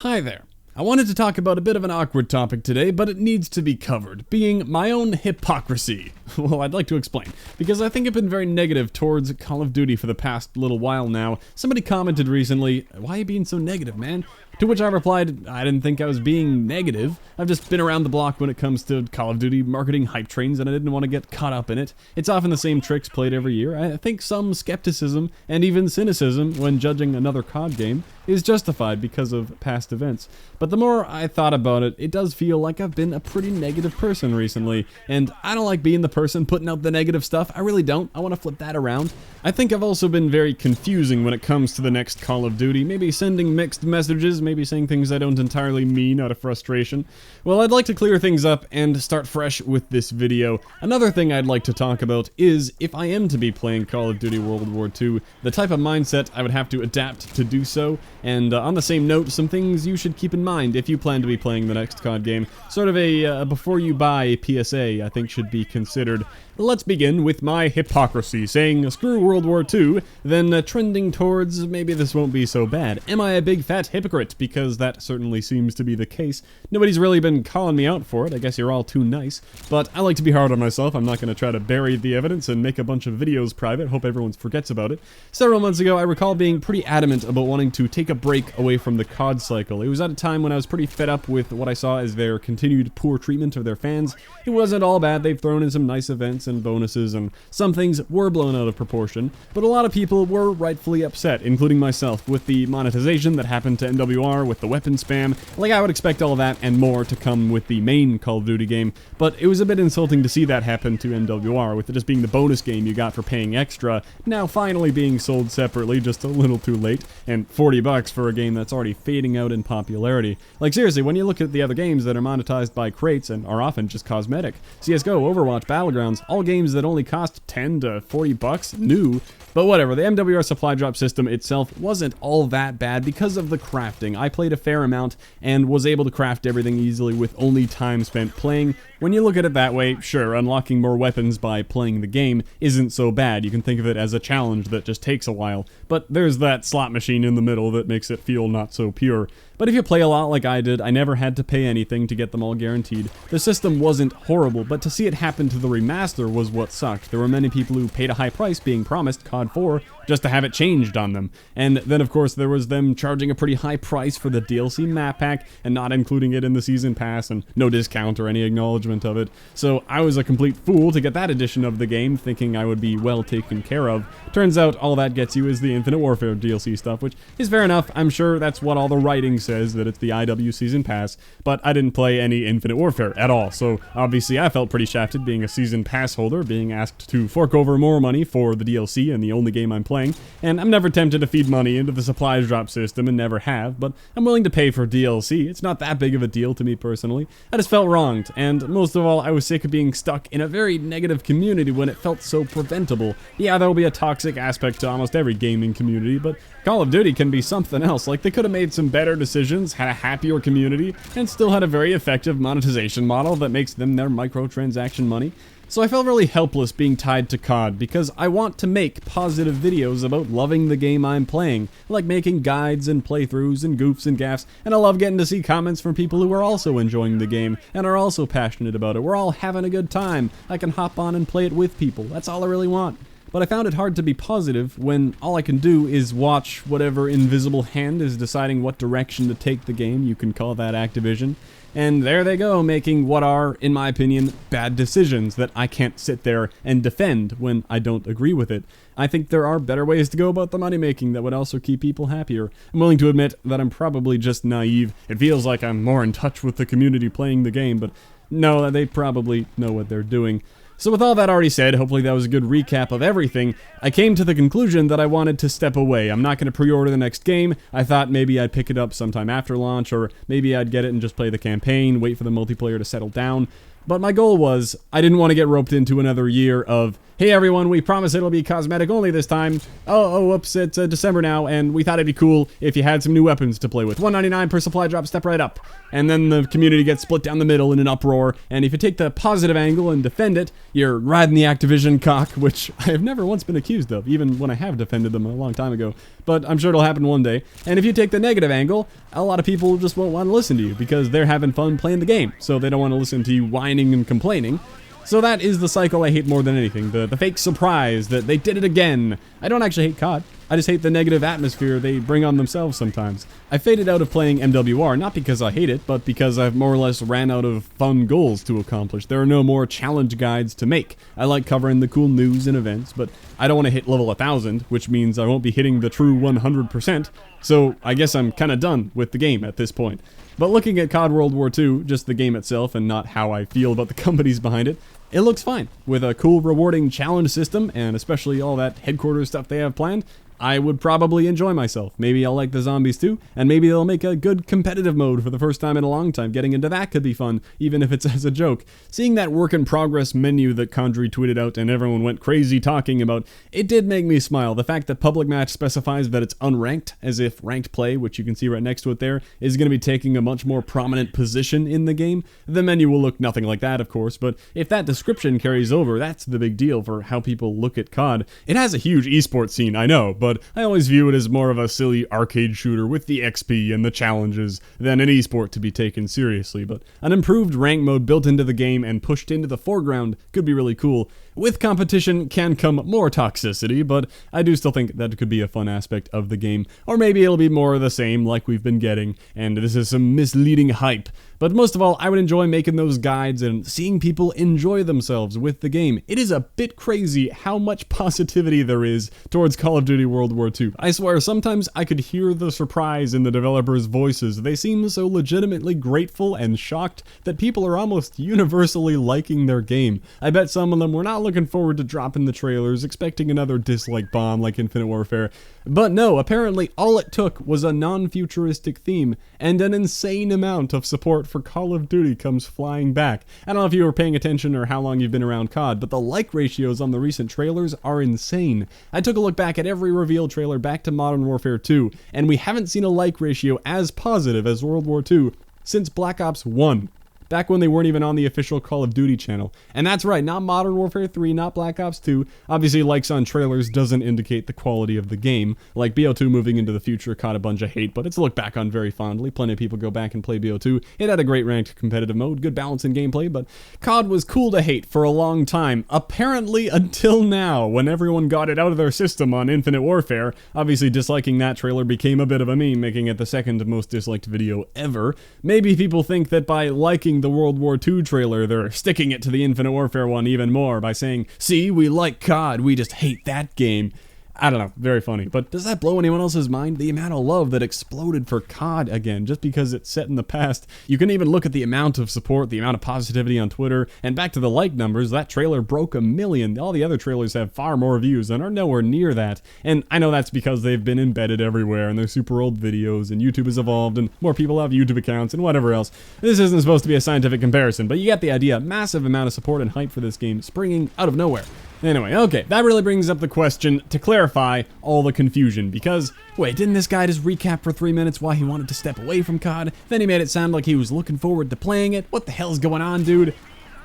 Hi there. I wanted to talk about a bit of an awkward topic today, but it needs to be covered, being my own hypocrisy. Well, I'd like to explain, because I think I've been very negative towards Call of Duty for the past little while now. Somebody commented recently, "Why are you being so negative, man?" To which I replied, I didn't think I was being negative. I've just been around the block when it comes to Call of Duty marketing hype trains, and I didn't want to get caught up in it. It's often the same tricks played every year. I think some skepticism, and even cynicism, when judging another COD game, is justified because of past events. But the more I thought about it, it does feel like I've been a pretty negative person recently, and I don't like being the person putting out the negative stuff. I really don't. I want to flip that around. I think I've also been very confusing when it comes to the next Call of Duty, maybe sending mixed messages, maybe saying things I don't entirely mean out of frustration. Well, I'd like to clear things up and start fresh with this video. Another thing I'd like to talk about is, if I am to be playing Call of Duty World War II, the type of mindset I would have to adapt to do so, and on the same note, some things you should keep in mind if you plan to be playing the next COD game. Sort of a before you buy PSA, I think, should be considered. Let's begin with my hypocrisy, saying screw World War II, then trending towards maybe this won't be so bad. Am I a big fat hypocrite? Because that certainly seems to be the case. Nobody's really been calling me out for it. I guess you're all too nice. But I like to be hard on myself. I'm not going to try to bury the evidence and make a bunch of videos private. Hope everyone forgets about it. Several months ago, I recall being pretty adamant about wanting to take a break away from the COD cycle. It was at a time when I was pretty fed up with what I saw as their continued poor treatment of their fans. It wasn't all bad. They've thrown in some nice events and bonuses, and some things were blown out of proportion, but a lot of people were rightfully upset, including myself, with the monetization that happened to NWR, with the weapon spam. Like, I would expect all that and more to come with the main Call of Duty game, but it was a bit insulting to see that happen to NWR, with it just being the bonus game you got for paying extra, now finally being sold separately just a little too late, and $40 for a game that's already fading out in popularity. Like, seriously, when you look at the other games that are monetized by crates and are often just cosmetic, CSGO, Overwatch, Battlegrounds, all games that only cost 10 to 40 bucks new. But whatever, the MWR supply drop system itself wasn't all that bad because of the crafting. I played a fair amount and was able to craft everything easily with only time spent playing. When you look at it that way, sure, unlocking more weapons by playing the game isn't so bad. You can think of it as a challenge that just takes a while. But there's that slot machine in the middle that makes it feel not so pure. But if you play a lot like I did, I never had to pay anything to get them all guaranteed. The system wasn't horrible, but to see it happen to the remaster was what sucked. There were many people who paid a high price being promised COD 4 just to have it changed on them. And then of course there was them charging a pretty high price for the DLC map pack and not including it in the season pass and no discount or any acknowledgement of it. So I was a complete fool to get that edition of the game thinking I would be well taken care of. Turns out all that gets you is the Infinite Warfare DLC stuff, which is fair enough. I'm sure that's what all the writing says, that it's the IW season pass, but I didn't play any Infinite Warfare at all, so obviously I felt pretty shafted being a season pass holder, being asked to fork over more money for the DLC and the only game I'm playing, and I'm never tempted to feed money into the supplies drop system and never have, but I'm willing to pay for DLC. It's not that big of a deal to me personally. I just felt wronged, and most of all, I was sick of being stuck in a very negative community when it felt so preventable. Yeah, there will be a toxic aspect to almost every gaming community, but Call of Duty can be something else. Like, they could have made some better decisions, had a happier community, and still had a very effective monetization model that makes them their microtransaction money. So I felt really helpless being tied to COD, because I want to make positive videos about loving the game I'm playing, like making guides and playthroughs and goofs and gaffs, and I love getting to see comments from people who are also enjoying the game, and are also passionate about it. We're all having a good time. I can hop on and play it with people. That's all I really want. But I found it hard to be positive when all I can do is watch whatever invisible hand is deciding what direction to take the game. You can call that Activision. And there they go, making what are, in my opinion, bad decisions that I can't sit there and defend when I don't agree with it. I think there are better ways to go about the money making that would also keep people happier. I'm willing to admit that I'm probably just naive. It feels like I'm more in touch with the community playing the game, but no, they probably know what they're doing. So with all that already said, hopefully that was a good recap of everything, I came to the conclusion that I wanted to step away. I'm not going to pre-order the next game. I thought maybe I'd pick it up sometime after launch, or maybe I'd get it and just play the campaign, wait for the multiplayer to settle down. But my goal was, I didn't want to get roped into another year of, hey everyone, we promise it'll be cosmetic only this time. Oh, whoops, it's December now, and we thought it'd be cool if you had some new weapons to play with. $1.99 per supply drop, step right up. And then the community gets split down the middle in an uproar, and if you take the positive angle and defend it, you're riding the Activision cock, which I have never once been accused of, even when I have defended them a long time ago. But I'm sure it'll happen one day. And if you take the negative angle, a lot of people just won't want to listen to you because they're having fun playing the game, so they don't want to listen to you whining and complaining. So that is the cycle I hate more than anything, the fake surprise that they did it again. I don't actually hate COD, I just hate the negative atmosphere they bring on themselves sometimes. I faded out of playing MWR, not because I hate it, but because I've more or less ran out of fun goals to accomplish. There are no more challenge guides to make. I like covering the cool news and events, but I don't want to hit level 1000, which means I won't be hitting the true 100%, so I guess I'm kinda done with the game at this point. But looking at COD World War II, just the game itself and not how I feel about the companies behind it, it looks fine. With a cool, rewarding challenge system, and especially all that headquarters stuff they have planned, I would probably enjoy myself. Maybe I'll like the zombies too, and maybe they'll make a good competitive mode for the first time in a long time. Getting into that could be fun, even if it's as a joke. Seeing that work in progress menu that Condry tweeted out and everyone went crazy talking about, it did make me smile. The fact that public match specifies that it's unranked, as if ranked play, which you can see right next to it there, is going to be taking a much more prominent position in the game. The menu will look nothing like that, of course, but if that description carries over, that's the big deal for how people look at COD. It has a huge esports scene, I know, but I always view it as more of a silly arcade shooter with the XP and the challenges than an esport to be taken seriously. But an improved rank mode built into the game and pushed into the foreground could be really cool. With competition can come more toxicity, but I do still think that could be a fun aspect of the game. Or maybe it'll be more of the same like we've been getting, and this is some misleading hype. But most of all, I would enjoy making those guides and seeing people enjoy themselves with the game. It is a bit crazy how much positivity there is towards Call of Duty World War II. I swear, sometimes I could hear the surprise in the developers' voices. They seem so legitimately grateful and shocked that people are almost universally liking their game. I bet some of them were not looking forward to dropping the trailers, expecting another dislike bomb like Infinite Warfare. But no, apparently all it took was a non-futuristic theme, and an insane amount of support for Call of Duty comes flying back. I don't know if you were paying attention or how long you've been around COD, but the like ratios on the recent trailers are insane. I took a look back at every reveal trailer back to Modern Warfare 2, and we haven't seen a like ratio as positive as World War II since Black Ops 1. Back when they weren't even on the official Call of Duty channel. And that's right, not Modern Warfare 3, not Black Ops 2. Obviously, likes on trailers doesn't indicate the quality of the game. Like BO2 moving into the future caught a bunch of hate, but it's looked back on very fondly. Plenty of people go back and play BO2. It had a great ranked competitive mode, good balance in gameplay, but COD was cool to hate for a long time. Apparently until now, when everyone got it out of their system on Infinite Warfare. Obviously, disliking that trailer became a bit of a meme, making it the second most disliked video ever. Maybe people think that by liking the World War II trailer, they're sticking it to the Infinite Warfare one even more by saying, see, we like COD, we just hate that game. I don't know, very funny. But does that blow anyone else's mind? The amount of love that exploded for COD again, just because it's set in the past. You can even look at the amount of support, the amount of positivity on Twitter, and back to the like numbers, that trailer broke 1 million. All the other trailers have far more views and are nowhere near that. And I know that's because they've been embedded everywhere, and they're super old videos, and YouTube has evolved, and more people have YouTube accounts, and whatever else. This isn't supposed to be a scientific comparison, but you get the idea. Massive amount of support and hype for this game, springing out of nowhere. Anyway, okay, that really brings up the question to clarify all the confusion, because, wait, didn't this guy just recap for 3 minutes why he wanted to step away from COD? Then he made it sound like he was looking forward to playing it? What the hell's going on, dude?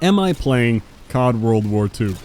Am I playing COD World War II?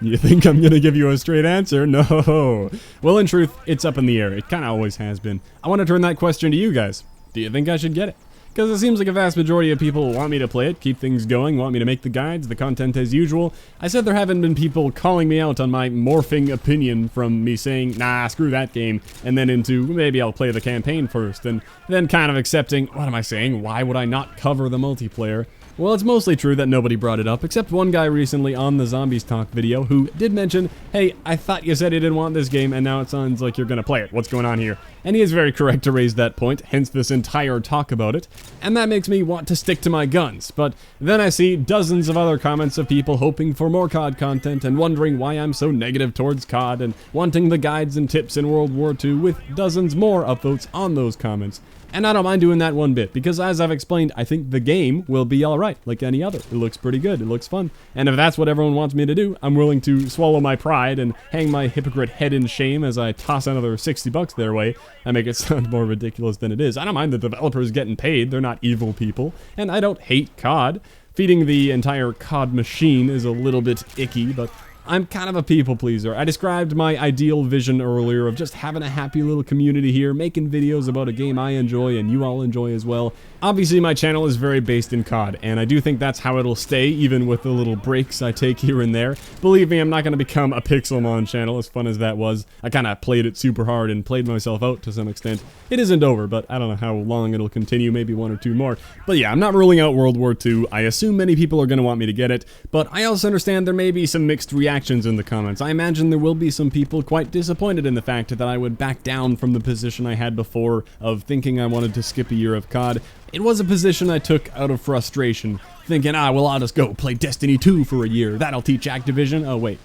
You think I'm gonna give you a straight answer? No. Well, in truth, it's up in the air. It kinda always has been. I want to turn that question to you guys. Do you think I should get it? Because it seems like a vast majority of people want me to play it, keep things going, want me to make the guides, the content as usual. I said there haven't been people calling me out on my morphing opinion from me saying, nah, screw that game, and then into, maybe I'll play the campaign first, and then kind of accepting, what am I saying, why would I not cover the multiplayer? Well, it's mostly true that nobody brought it up, except one guy recently on the Zombies Talk video who did mention, hey, I thought you said you didn't want this game, and now it sounds like you're gonna play it. What's going on here? And he is very correct to raise that point, hence this entire talk about it, and that makes me want to stick to my guns. But then I see dozens of other comments of people hoping for more COD content and wondering why I'm so negative towards COD and wanting the guides and tips in World War II with dozens more upvotes on those comments. And I don't mind doing that one bit, because as I've explained, I think the game will be alright, like any other. It looks pretty good, it looks fun. And if that's what everyone wants me to do, I'm willing to swallow my pride and hang my hypocrite head in shame as I toss another $60 their way and make it sound more ridiculous than it is. I don't mind the developers getting paid, they're not evil people. And I don't hate COD. Feeding the entire COD machine is a little bit icky, but I'm kind of a people pleaser. I described my ideal vision earlier of just having a happy little community here, making videos about a game I enjoy and you all enjoy as well. Obviously, my channel is very based in COD, and I do think that's how it'll stay, even with the little breaks I take here and there. Believe me, I'm not going to become a Pixelmon channel, as fun as that was. I kind of played it super hard and played myself out to some extent. It isn't over, but I don't know how long it'll continue, maybe 1 or 2 more. But yeah, I'm not ruling out World War II. I assume many people are going to want me to get it, but I also understand there may be some mixed reactions in the comments. I imagine there will be some people quite disappointed in the fact that I would back down from the position I had before of thinking I wanted to skip a year of COD. It was a position I took out of frustration, thinking, well, I'll just go play Destiny 2 for a year. That'll teach Activision. Oh, wait.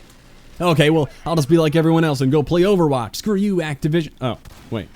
Okay, well, I'll just be like everyone else and go play Overwatch. Screw you, Activision. Oh, wait.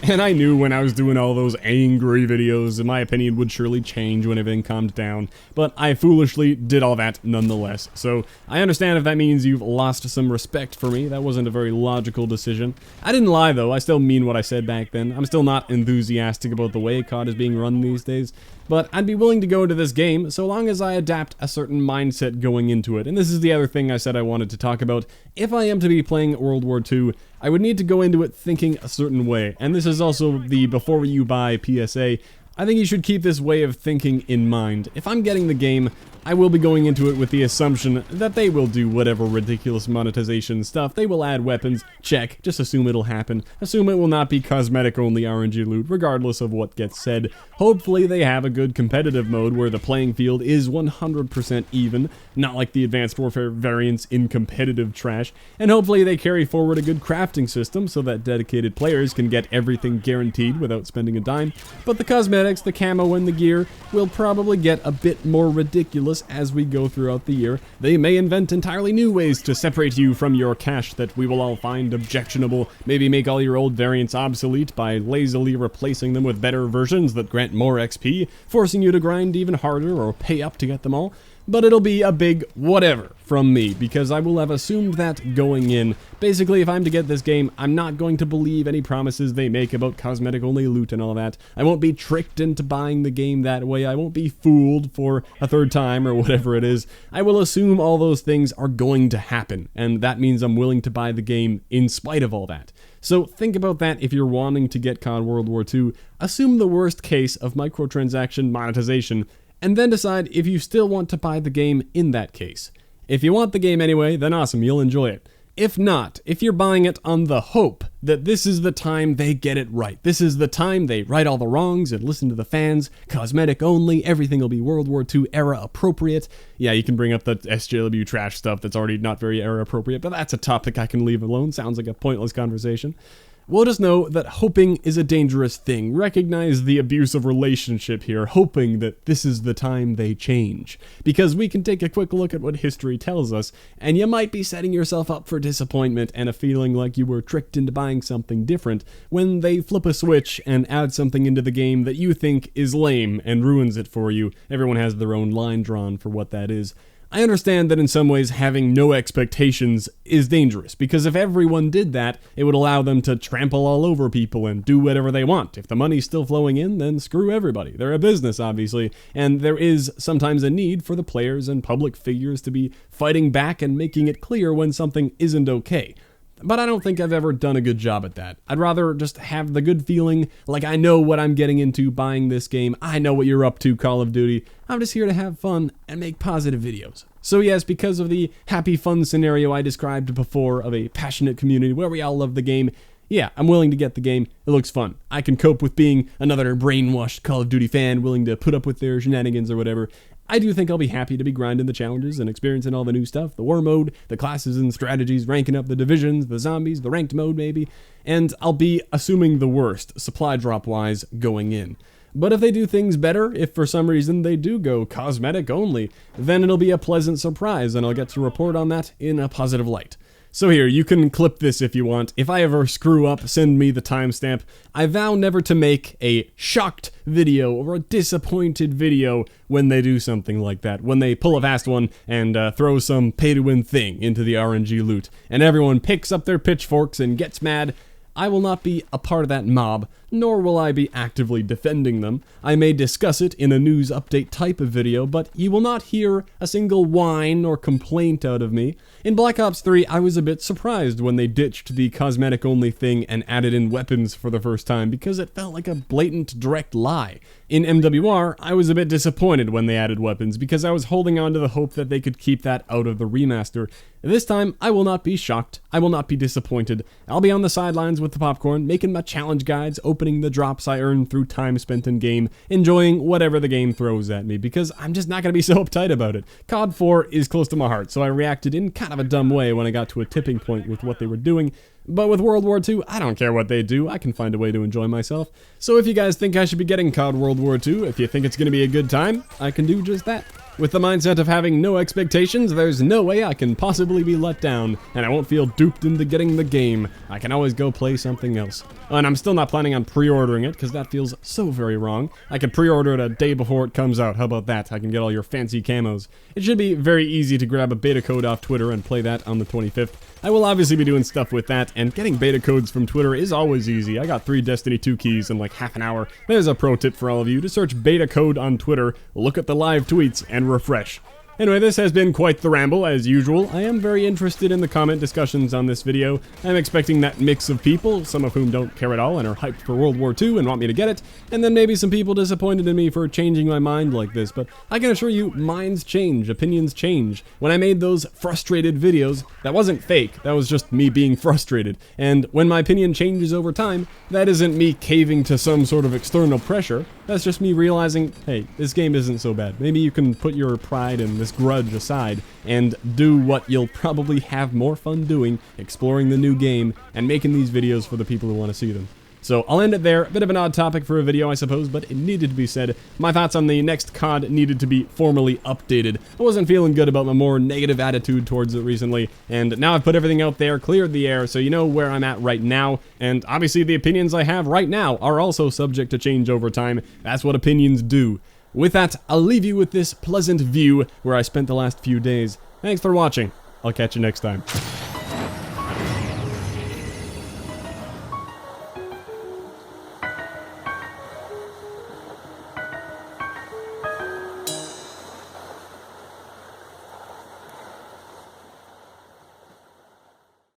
And I knew when I was doing all those angry videos, my opinion would surely change when everything calmed down, but I foolishly did all that nonetheless. So I understand if that means you've lost some respect for me. That wasn't a very logical decision. I didn't lie though, I still mean what I said back then. I'm still not enthusiastic about the way COD is being run these days, but I'd be willing to go into this game so long as I adapt a certain mindset going into it. And this is the other thing I said I wanted to talk about. If I am to be playing World War II, I would need to go into it thinking a certain way. And this is also the before you buy PSA. I think you should keep this way of thinking in mind. If I'm getting the game, I will be going into it with the assumption that they will do whatever ridiculous monetization stuff. They will add weapons, check, just assume it'll happen. Assume it will not be cosmetic only RNG loot, regardless of what gets said. Hopefully they have a good competitive mode where the playing field is 100% even, not like the Advanced Warfare variants in competitive trash. And hopefully they carry forward a good crafting system so that dedicated players can get everything guaranteed without spending a dime. But the cosmetics, the camo, and the gear will probably get a bit more ridiculous as we go throughout the year. They may invent entirely new ways to separate you from your cache that we will all find objectionable, maybe make all your old variants obsolete by lazily replacing them with better versions that grant more XP, forcing you to grind even harder or pay up to get them all. But it'll be a big whatever from me, because I will have assumed that going in. Basically, if I'm to get this game, I'm not going to believe any promises they make about cosmetic-only loot and all that. I won't be tricked into buying the game that way. I won't be fooled for a third time or whatever it is. I will assume all those things are going to happen, and that means I'm willing to buy the game in spite of all that. So think about that if you're wanting to get COD World War II. Assume the worst case of microtransaction monetization, and then decide if you still want to buy the game in that case. If you want the game anyway, then awesome, you'll enjoy it. If not, if you're buying it on the hope that this is the time they get it right, this is the time they right all the wrongs and listen to the fans, cosmetic only, everything will be World War II era appropriate. Yeah, you can bring up the SJW trash stuff that's already not very era appropriate, but that's a topic I can leave alone. Sounds like a pointless conversation. We'll just know that hoping is a dangerous thing. Recognize the abusive relationship here, hoping that this is the time they change. Because we can take a quick look at what history tells us, and you might be setting yourself up for disappointment and a feeling like you were tricked into buying something different when they flip a switch and add something into the game that you think is lame and ruins it for you. Everyone has their own line drawn for what that is. I understand that in some ways having no expectations is dangerous, because if everyone did that, it would allow them to trample all over people and do whatever they want. If the money's still flowing in, then screw everybody. They're a business, obviously, and there is sometimes a need for the players and public figures to be fighting back and making it clear when something isn't okay. But I don't think I've ever done a good job at that. I'd rather just have the good feeling, like I know what I'm getting into buying this game. I know what you're up to, Call of Duty. I'm just here to have fun and make positive videos. So yes, because of the happy fun scenario I described before of a passionate community where we all love the game, yeah, I'm willing to get the game. It looks fun. I can cope with being another brainwashed Call of Duty fan willing to put up with their shenanigans or whatever. I do think I'll be happy to be grinding the challenges and experiencing all the new stuff, the war mode, the classes and strategies, ranking up the divisions, the zombies, the ranked mode maybe, and I'll be assuming the worst, supply drop-wise, going in. But if they do things better, if for some reason they do go cosmetic only, then it'll be a pleasant surprise and I'll get to report on that in a positive light. So here, you can clip this if you want. If I ever screw up, send me the timestamp. I vow never to make a shocked video or a disappointed video when they do something like that. When they pull a fast one and throw some pay-to-win thing into the RNG loot, and everyone picks up their pitchforks and gets mad. I will not be a part of that mob, nor will I be actively defending them. I may discuss it in a news update type of video, but you will not hear a single whine or complaint out of me. In Black Ops 3, I was a bit surprised when they ditched the cosmetic-only thing and added in weapons for the first time, because it felt like a blatant, direct lie. In MWR, I was a bit disappointed when they added weapons, because I was holding on to the hope that they could keep that out of the remaster. This time, I will not be shocked. I will not be disappointed. I'll be on the sidelines with the popcorn, making my challenge guides, opening the drops I earned through time spent in game, enjoying whatever the game throws at me, because I'm just not going to be so uptight about it. CoD 4 is close to my heart, so I reacted in kind of a dumb way when I got to a tipping point with what they were doing. But with World War II, I don't care what they do, I can find a way to enjoy myself. So if you guys think I should be getting CoD World War II, if you think it's going to be a good time, I can do just that. With the mindset of having no expectations, there's no way I can possibly be let down, and I won't feel duped into getting the game. I can always go play something else. And I'm still not planning on pre-ordering it, because that feels so very wrong. I could pre-order it a day before it comes out, how about that? I can get all your fancy camos. It should be very easy to grab a beta code off Twitter and play that on the 25th. I will obviously be doing stuff with that, and getting beta codes from Twitter is always easy. I got 3 Destiny 2 keys in like half an hour. There's a pro tip for all of you. To search beta code on Twitter, look at the live tweets, and refresh. Anyway, this has been quite the ramble, as usual. I am very interested in the comment discussions on this video. I'm expecting that mix of people, some of whom don't care at all and are hyped for World War II and want me to get it, and then maybe some people disappointed in me for changing my mind like this, but I can assure you, minds change, opinions change. When I made those frustrated videos, that wasn't fake, that was just me being frustrated, and when my opinion changes over time, that isn't me caving to some sort of external pressure, that's just me realizing, hey, this game isn't so bad. Maybe you can put your pride and this grudge aside and do what you'll probably have more fun doing, exploring the new game and making these videos for the people who want to see them. So I'll end it there. A bit of an odd topic for a video, I suppose, but it needed to be said. My thoughts on the next CoD needed to be formally updated. I wasn't feeling good about my more negative attitude towards it recently, and now I've put everything out there, cleared the air, so you know where I'm at right now, and obviously the opinions I have right now are also subject to change over time. That's what opinions do. With that, I'll leave you with this pleasant view where I spent the last few days. Thanks for watching. I'll catch you next time.